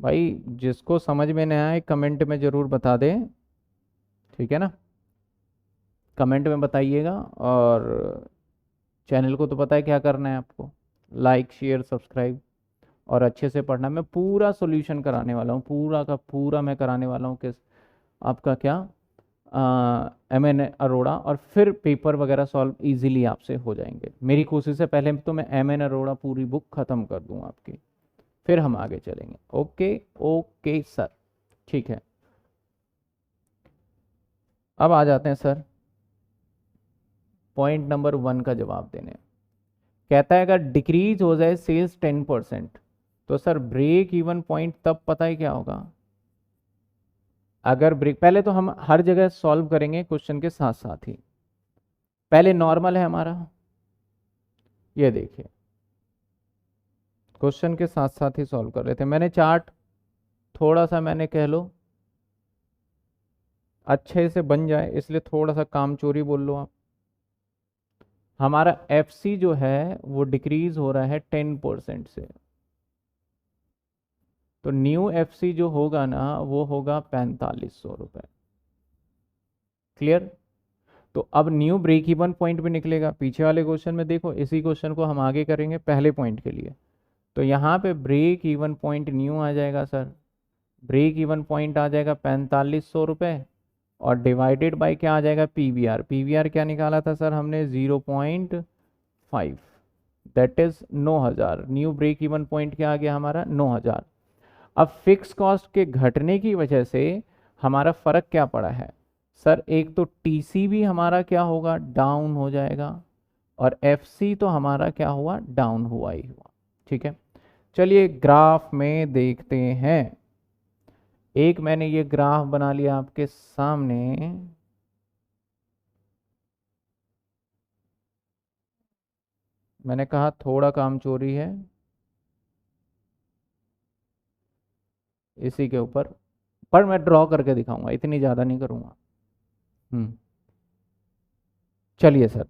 भाई जिसको समझ में नहीं आए कमेंट में ज़रूर बता दें, ठीक है ना, कमेंट में बताइएगा। और चैनल को तो पता है क्या करना है आपको, लाइक शेयर सब्सक्राइब, और अच्छे से पढ़ना। मैं पूरा सॉल्यूशन कराने वाला हूँ, पूरा का पूरा मैं कराने वाला हूँ, किस आपका क्या एम एन अरोड़ा, और फिर पेपर वगैरह सॉल्व इजीली आपसे हो जाएंगे। मेरी कोशिश है पहले तो मैं एम एन अरोड़ा पूरी बुक ख़त्म कर दूँ आपकी, फिर हम आगे चलेंगे। ओके ओके सर, ठीक है। अब आ जाते हैं सर पॉइंट नंबर 1 का जवाब देने। कहता है अगर डिक्रीज हो जाए सेल्स 10%, तो सर ब्रेक इवन पॉइंट तब पता है क्या होगा, अगर ब्रेक, पहले तो हम हर जगह सॉल्व करेंगे क्वेश्चन के साथ साथ ही। पहले नॉर्मल है हमारा, ये देखिए क्वेश्चन के साथ साथ ही सॉल्व कर रहे थे। मैंने चार्ट थोड़ा सा मैंने कह लो अच्छे से बन जाए इसलिए थोड़ा सा काम चोरी बोल लो आप। हमारा एफ सी जो है वो डिक्रीज हो रहा है 10% से, तो न्यू एफ सी जो होगा ना वो होगा 4500 रुपये। क्लियर। तो अब न्यू ब्रेक इवन पॉइंट भी निकलेगा पीछे वाले क्वेश्चन में, देखो इसी क्वेश्चन को हम आगे करेंगे पहले पॉइंट के लिए। तो यहाँ पे ब्रेक इवन पॉइंट न्यू आ जाएगा सर, ब्रेक इवन पॉइंट आ जाएगा 4500 रुपये, और डिवाइडेड बाय क्या आ जाएगा, P V R. P V R क्या निकाला था सर हमने 0.5, that is 9,000। New break even point क्या आ गया हमारा 9,000। अब फिक्स कॉस्ट के घटने की वजह से हमारा फर्क क्या पड़ा है सर, एक तो टीसी भी हमारा क्या होगा, डाउन हो जाएगा, और FC तो हमारा क्या हुआ, डाउन हुआ ही हुआ। ठीक है, चलिए ग्राफ में देखते हैं। एक मैंने ये ग्राफ बना लिया आपके सामने। मैंने कहा थोड़ा काम चोरी है इसी के ऊपर, पर मैं ड्रॉ करके दिखाऊंगा, इतनी ज़्यादा नहीं करूंगा। हम्म, चलिए सर,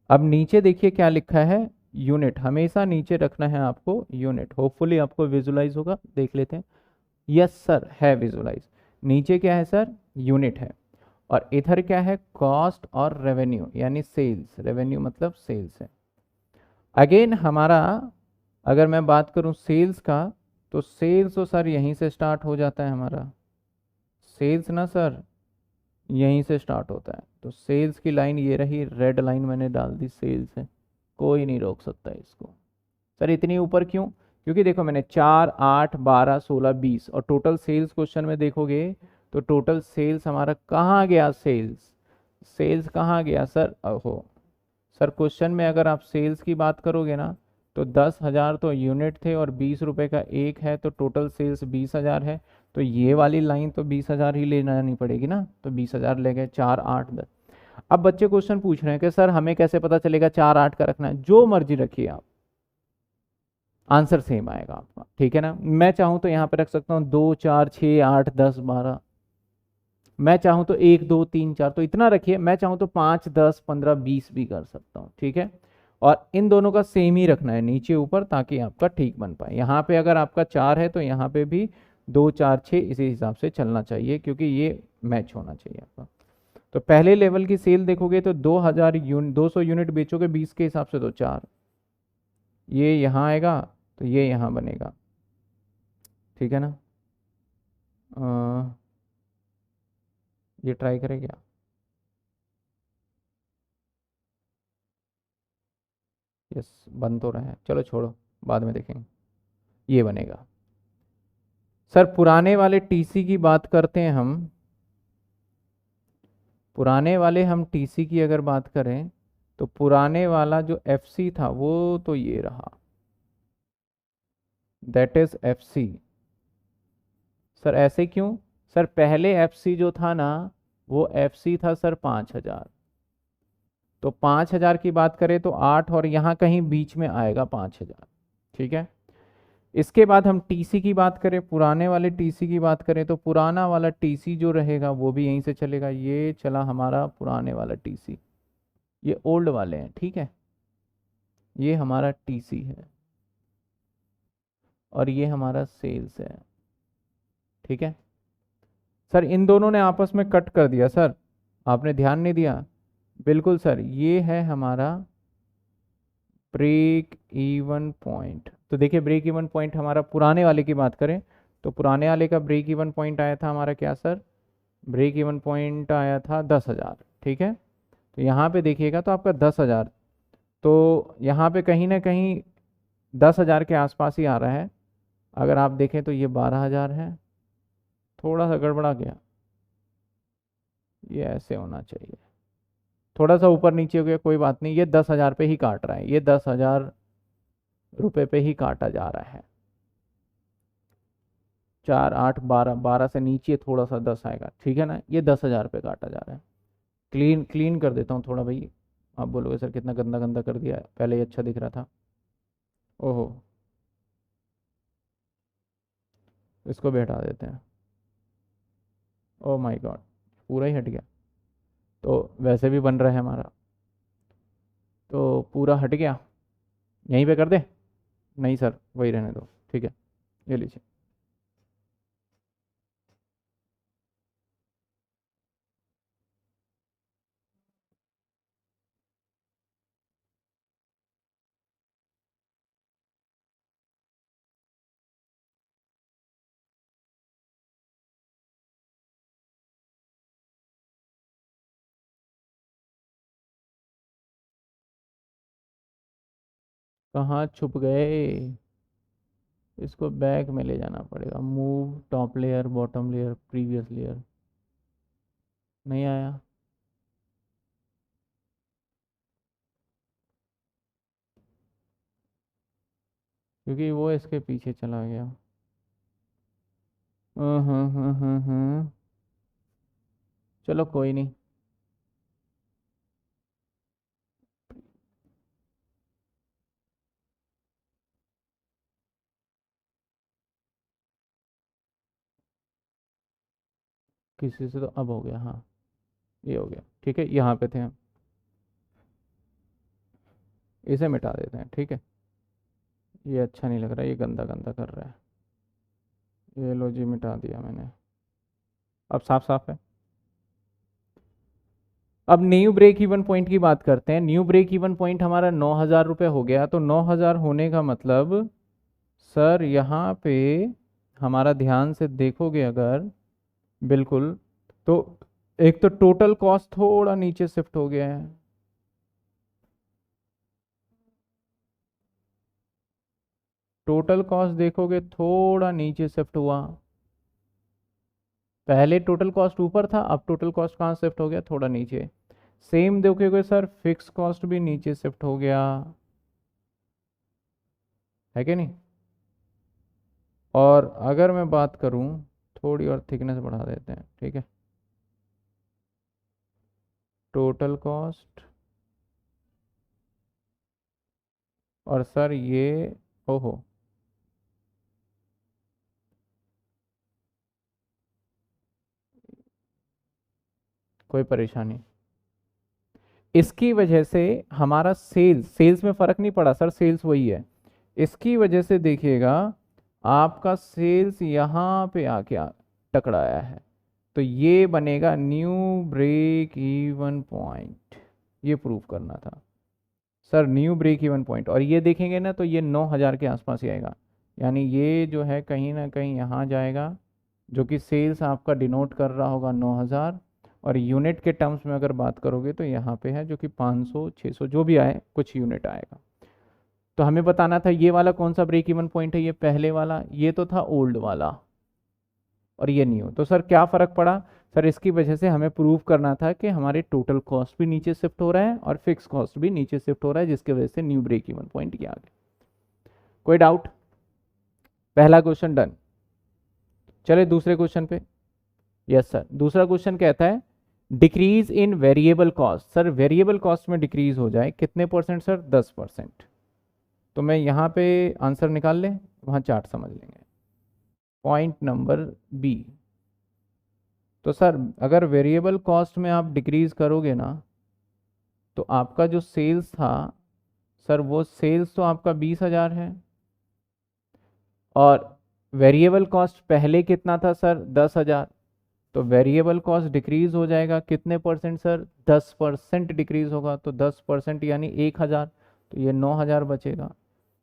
अब नीचे देखिए क्या लिखा है, यूनिट। हमेशा नीचे रखना है आपको यूनिट। होपफुली आपको विजुलाइज होगा, देख लेते हैं। यस सर, है विजुलाइज। नीचे क्या है सर, यूनिट है। और इधर क्या है, कॉस्ट और रेवेन्यू यानी सेल्स। रेवेन्यू मतलब सेल्स है। अगेन हमारा, अगर मैं बात करूं सेल्स का, तो सेल्स तो सर यहीं से स्टार्ट हो जाता है हमारा। सेल्स ना सर यहीं से स्टार्ट होता है। तो सेल्स की लाइन ये रही, रेड लाइन मैंने डाल दी, सेल्स है, कोई नहीं रोक सकता इसको। सर इतनी ऊपर क्यों, क्योंकि देखो मैंने 4 8 12 16 20 और टोटल सेल्स क्वेश्चन में देखोगे तो टोटल सेल्स हमारा कहाँ गया, सेल्स, सेल्स कहाँ गया सर, ओहो। सर क्वेश्चन में अगर आप सेल्स की बात करोगे ना, तो 10,000 तो यूनिट थे और 20 रुपए का एक है, तो टोटल सेल्स 20,000 है। तो ये वाली लाइन तो 20,000 ही लेना नहीं पड़ेगी ना, तो 20,000 ले गए, 4 8 10। अब बच्चे क्वेश्चन पूछ रहे हैं कि सर हमें कैसे पता चलेगा 4 8 का रखना है, जो मर्जी रखिए आप, आंसर सेम आएगा आपका। ठीक है ना, मैं चाहूँ तो यहाँ पे रख सकता हूँ 2 4 6 8 10 12, मैं चाहूँ तो 1 2 3 4, तो इतना रखिए। मैं चाहूँ तो 5 10 15 20 भी कर सकता हूँ। ठीक है, और इन दोनों का सेम ही रखना है नीचे ऊपर, ताकि आपका ठीक बन पाए। यहाँ पे अगर आपका 4 है तो यहाँ पे भी 2 4 6 इसी हिसाब से चलना चाहिए, क्योंकि ये मैच होना चाहिए आपका। तो पहले लेवल की सेल देखोगे तो 2000 यूनिट, 200 यूनिट बेचोगे 20 के हिसाब से, तो 4 ये यहाँ आएगा, तो ये यहाँ बनेगा। ठीक है ना, अ, ये ट्राई करें क्या, यस बन तो रहा है, चलो छोड़ो, बाद में देखेंगे। ये बनेगा। सर पुराने वाले टीसी की बात करते हैं हम, पुराने वाले हम टीसी की अगर बात करें, तो पुराने वाला जो एफसी था वो तो ये रहा, दैट इज एफसी। सर ऐसे क्यों, सर पहले एफसी जो था ना, वो एफसी था सर 5,000। तो 5,000 की बात करें तो 8 और यहाँ कहीं बीच में आएगा 5,000। ठीक है, इसके बाद हम टीसी की बात करें, पुराने वाले टीसी की बात करें, तो पुराना वाला टीसी जो रहेगा वो भी यहीं से चलेगा। ये चला हमारा पुराने वाला टीसी, ये ओल्ड वाले हैं। ठीक है, ये हमारा टीसी है और ये हमारा सेल्स है। ठीक है, सर इन दोनों ने आपस में कट कर दिया सर, आपने ध्यान नहीं दिया। बिल्कुल सर, ये है हमारा ब्रेक इवन पॉइंट। तो देखिए ब्रेक इवन पॉइंट हमारा, पुराने वाले की बात करें तो पुराने वाले का ब्रेक इवन पॉइंट आया था हमारा क्या सर, ब्रेक इवन पॉइंट आया था 10,000। ठीक है, तो यहाँ पे देखिएगा तो आपका 10,000, तो यहाँ पे कहीं ना कहीं 10,000 के आसपास ही आ रहा है। अगर आप देखें तो ये 12,000 है, थोड़ा सा गड़बड़ा गया, ये ऐसे होना चाहिए, थोड़ा सा ऊपर नीचे हो गया, कोई बात नहीं। ये 10,000 पे ही काट रहा है, ये 10,000 रुपये पे ही काटा जा रहा है। 4 8 12, 12 से नीचे थोड़ा सा 10 आएगा। ठीक है ना, ये 10,000 पे काटा जा रहा है। क्लीन क्लीन कर देता हूँ थोड़ा भाई, आप बोलोगे सर कितना गंदा गंदा कर दिया है, पहले ही अच्छा दिख रहा था। ओहो, इसको भी हटा देते हैं। ओ माय गॉड, पूरा ही हट गया। तो वैसे भी बन रहा है हमारा, तो पूरा हट गया, यहीं पे कर दे। नहीं सर वही रहने दो, ठीक है, ये लीजिए। कहाँ छुप गए, इसको बैक में ले जाना पड़ेगा। Move top layer, bottom layer, previous layer, नहीं आया। क्योंकि वो इसके पीछे चला गया। चलो कोई नहीं। किसी से तो अब हो गया, हाँ ये हो गया, ठीक है यहाँ पे थे हम। इसे मिटा देते हैं, ठीक है। ये अच्छा नहीं लग रहा, ये गंदा गंदा कर रहा है। ये लो जी, मिटा दिया मैंने। अब साफ साफ है। अब न्यू ब्रेक इवन पॉइंट की बात करते हैं। न्यू ब्रेक इवन पॉइंट हमारा 9,000 रुपये हो गया। तो 9,000 होने का मतलब सर यहाँ पे हमारा ध्यान से देखोगे अगर, बिल्कुल, तो एक तो टोटल कॉस्ट थोड़ा नीचे शिफ्ट हो गया है। टोटल कॉस्ट देखोगे थोड़ा नीचे शिफ्ट हुआ। पहले टोटल कॉस्ट ऊपर था, अब टोटल कॉस्ट कहाँ शिफ्ट हो गया, थोड़ा नीचे। सेम देखोगे सर, फिक्स कॉस्ट भी नीचे शिफ्ट हो गया, है कि नहीं। और अगर मैं बात करूं, थोड़ी और थिकनेस बढ़ा देते हैं, ठीक है। टोटल कॉस्ट और सर ये, ओहो, कोई परेशानी। इसकी वजह से हमारा सेल्स में फर्क नहीं पड़ा सर, सेल्स वही है। इसकी वजह से देखिएगा, आपका सेल्स यहाँ पे आके टकराया है। तो ये बनेगा न्यू ब्रेक इवन पॉइंट, ये प्रूव करना था sir, new break even point. और ये देखेंगे ना तो ये 9,000 के आसपास ही आएगा। यानी ये जो है कहीं ना कहीं यहाँ जाएगा, जो कि सेल्स आपका डिनोट कर रहा होगा 9,000। और यूनिट के टर्म्स में अगर बात करोगे तो यहाँ पे है, जो कि 500 600 जो भी आए, कुछ यूनिट आएगा। तो हमें बताना था ये वाला कौन सा ब्रेक इवन पॉइंट है। ये पहले वाला, ये तो था ओल्ड वाला, और ये न्यू। तो सर क्या फ़र्क पड़ा। सर इसकी वजह से हमें प्रूव करना था कि हमारे टोटल कॉस्ट भी नीचे शिफ्ट हो रहा है और फिक्स कॉस्ट भी नीचे शिफ्ट हो रहा है, जिसकी वजह से न्यू ब्रेक इवन पॉइंट किया गया। कोई डाउट। पहला क्वेश्चन डन। चले दूसरे क्वेश्चन पे। यस सर, दूसरा क्वेश्चन कहता है decrease in variable cost. Sir variable cost में डिक्रीज हो जाए कितने परसेंट सर, 10%। तो मैं यहाँ पे आंसर निकाल लें, वहाँ चार्ट समझ लेंगे। Point number B. तो सर अगर वेरिएबल कॉस्ट में आप डिक्रीज करोगे ना, तो आपका जो सेल्स था सर, वो सेल्स तो आपका 20,000 है, और वेरिएबल कॉस्ट पहले कितना था सर, 10,000। तो वेरिएबल कॉस्ट डिक्रीज हो जाएगा कितने परसेंट सर, 10% डिक्रीज होगा। तो 10% यानी 1,000। तो ये 9,000 बचेगा।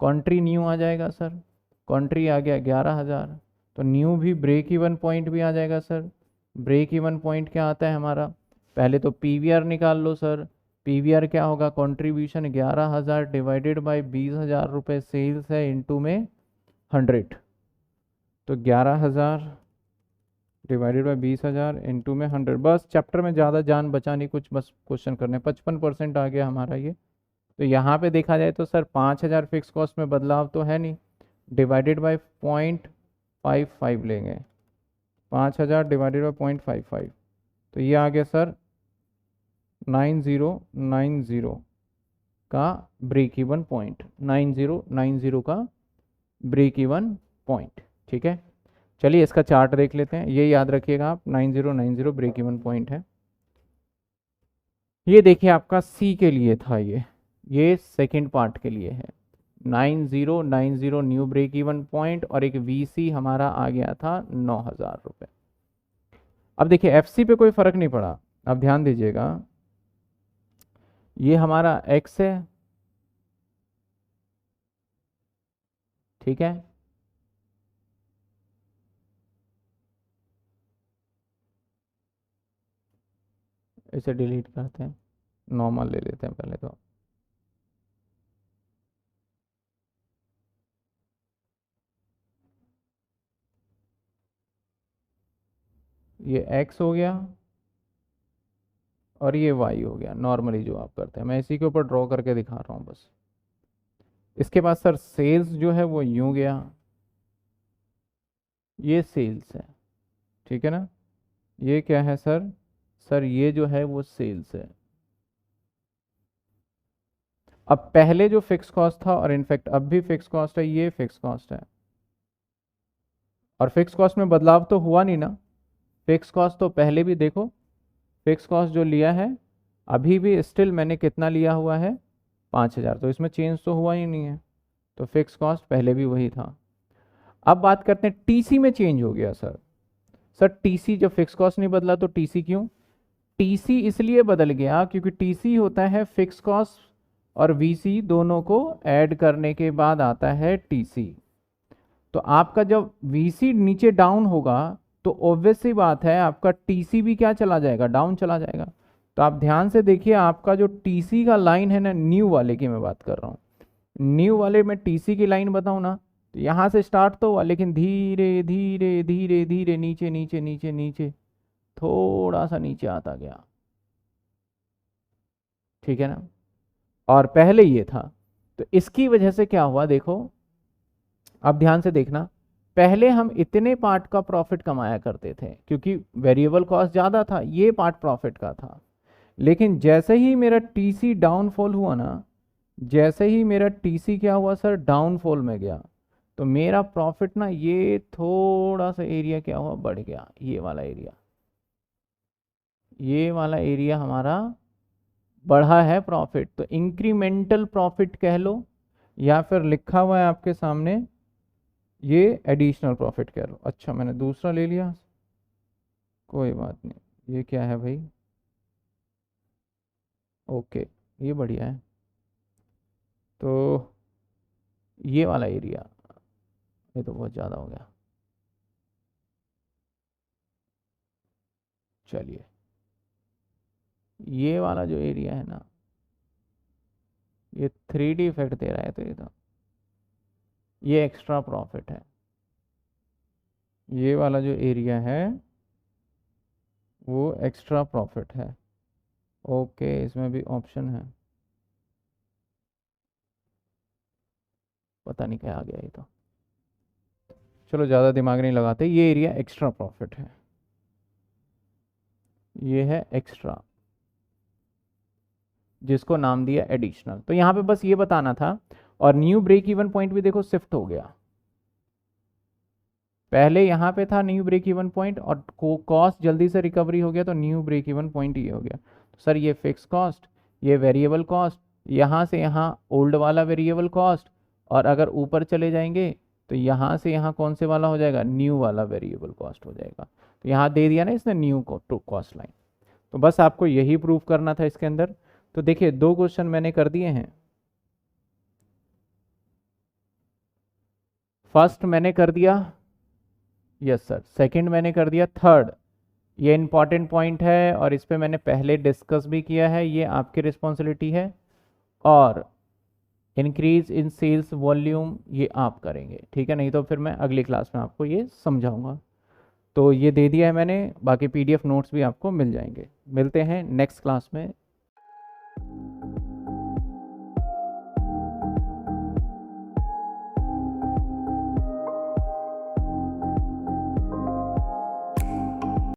कॉन्ट्री न्यू आ जाएगा सर, कॉन्ट्री आ गया 11,000। तो न्यू भी ब्रेक इवन पॉइंट भी आ जाएगा सर। ब्रेक इवन पॉइंट क्या आता है हमारा, पहले तो पीवीआर निकाल लो सर। पीवीआर क्या होगा, कंट्रीब्यूशन 11,000 डिवाइडेड बाय 20,000 रुपये सेल्स है, इनटू में 100। तो 11,000 डिवाइडेड बाई 20,000 इंटू में 100। बस चैप्टर में ज़्यादा जान बचा नहीं कुछ, बस क्वेश्चन करने। 55% आ गया हमारा ये। तो यहाँ पे देखा जाए तो सर 5,000 फिक्स कॉस्ट में बदलाव तो है नहीं, डिवाइडेड बाई 0.55 लेंगे। 5,000 डिवाइडेड बाई 0.55, तो ये आ गया सर 9090 का ब्रेक इवन पॉइंट। 9090 का ब्रेक इवन पॉइंट, ठीक है। चलिए इसका चार्ट देख लेते हैं। ये याद रखिएगा आप, 9090 ब्रेक इवन पॉइंट है। ये देखिए आपका सी के लिए था, ये सेकंड पार्ट के लिए है। 9090 न्यू ब्रेक इवन पॉइंट, और एक वीसी हमारा आ गया था 9,000 रुपये। अब देखिए एफसी पे कोई फर्क नहीं पड़ा। अब ध्यान दीजिएगा, ये हमारा एक्स है, ठीक है। इसे डिलीट करते हैं, नॉर्मल ले लेते हैं पहले तो। ये एक्स हो गया और ये वाई हो गया, नॉर्मली जो आप करते हैं। मैं इसी के ऊपर ड्रॉ करके दिखा रहा हूँ बस। इसके बाद सर सेल्स जो है वो यूं गया, ये सेल्स है, ठीक है ना। ये क्या है सर, सर ये जो है वो सेल्स है। अब पहले जो फिक्स कॉस्ट था और इनफैक्ट अब भी फिक्स कॉस्ट है, ये फिक्स कॉस्ट है, और फिक्स कॉस्ट में बदलाव तो हुआ नहीं ना। फिक्स कॉस्ट तो पहले भी देखो, फिक्स कॉस्ट जो लिया है अभी भी स्टिल मैंने कितना लिया हुआ है, 5,000, तो इसमें चेंज तो हुआ ही नहीं है, तो फिक्स कॉस्ट पहले भी वही था। अब बात करते हैं टीसी में चेंज हो गया सर। सर टीसी जब फिक्स कॉस्ट नहीं बदला तो टीसी क्यों, टीसी इसलिए बदल गया क्योंकि टीसी होता है फिक्स कॉस्ट और वीसी दोनों को ऐड करने के बाद आता है टीसी। तो आपका जब वीसी नीचे डाउन होगा तो ऑब्वियस सी बात है आपका टीसी भी क्या चला जाएगा, डाउन चला जाएगा। तो आप ध्यान से देखिए आपका जो टीसी का लाइन है ना, न्यू वाले की मैं बात कर रहा हूँ, न्यू वाले में टीसी की लाइन बताऊँ ना, तो यहाँ से स्टार्ट तो हुआ लेकिन धीरे धीरे धीरे धीरे नीचे नीचे नीचे नीचे थोड़ा सा नीचे आता गया, ठीक है ना। और पहले ये था, तो इसकी वजह से क्या हुआ देखो, अब ध्यान से देखना, पहले हम इतने पार्ट का प्रॉफिट कमाया करते थे क्योंकि वेरिएबल कॉस्ट ज़्यादा था, ये पार्ट प्रॉफिट का था। लेकिन जैसे ही मेरा टीसी डाउनफॉल हुआ ना, जैसे ही मेरा टीसी क्या हुआ सर, डाउनफॉल में गया, तो मेरा प्रॉफिट ना ये थोड़ा सा एरिया क्या हुआ, बढ़ गया, ये वाला एरिया, ये वाला एरिया हमारा बढ़ा है प्रॉफिट, तो इंक्रीमेंटल प्रॉफिट कह लो, या फिर लिखा हुआ है आपके सामने ये एडिशनल प्रॉफिट कह लो। अच्छा मैंने दूसरा ले लिया, कोई बात नहीं, ये क्या है भाई, ओके ये बढ़िया है। तो ये वाला एरिया, ये तो बहुत ज़्यादा हो गया, चलिए ये वाला जो एरिया है ना, ये 3D इफेक्ट दे रहा है, तो ये तो ये एक्स्ट्रा प्रॉफिट है। ये वाला जो एरिया है वो एक्स्ट्रा प्रॉफिट है, ओके इसमें भी ऑप्शन है, पता नहीं क्या आ गया ये तो, चलो ज़्यादा दिमाग नहीं लगाते, ये एरिया एक्स्ट्रा प्रॉफिट है, ये है एक्स्ट्रा, जिसको नाम दिया एडिशनल। तो यहाँ पे बस ये बताना था। और न्यू ब्रेक इवन पॉइंट भी देखो शिफ्ट हो गया, पहले यहाँ पे था न्यू ब्रेक इवन पॉइंट और कॉस्ट जल्दी से रिकवरी हो गया, तो न्यू ब्रेक इवन पॉइंट ये हो गया। तो सर ये फिक्स कॉस्ट, ये वेरिएबल कॉस्ट, यहाँ से यहाँ ओल्ड वाला वेरिएबल कॉस्ट, और अगर ऊपर चले जाएंगे तो यहाँ से यहाँ कौन से वाला हो जाएगा, न्यू वाला वेरिएबल कॉस्ट हो जाएगा। तो यहाँ दे दिया ना इसने न्यू कॉस्ट लाइन, तो बस आपको यही प्रूफ करना था इसके अंदर। तो देखिए 2 क्वेश्चन मैंने कर दिए हैं, फर्स्ट मैंने कर दिया, यस सर, सेकंड मैंने कर दिया, थर्ड ये इंपॉर्टेंट पॉइंट है और इस पे मैंने पहले डिस्कस भी किया है, ये आपकी रिस्पॉन्सिबिलिटी है, और इंक्रीज इन सेल्स वॉल्यूम ये आप करेंगे, ठीक है, नहीं तो फिर मैं अगली क्लास में आपको ये समझाऊंगा। तो ये दे दिया है मैंने, बाकी PDF नोट्स भी आपको मिल जाएंगे। मिलते हैं नेक्स्ट क्लास में।